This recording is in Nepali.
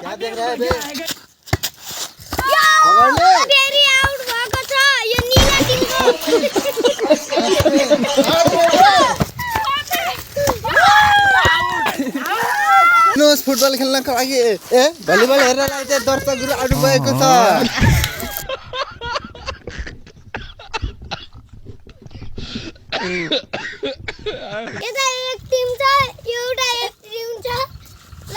क्या देख रहा है बे? फेरि आउट भएको छ यो नीला टिमको फुटबल खेल्नको लागि ए भलिबल हेर्नलाई चाहिँ दर्शकहरू आउनु भएको छ। यता एक टिम छ एउटा एक टिम छ ल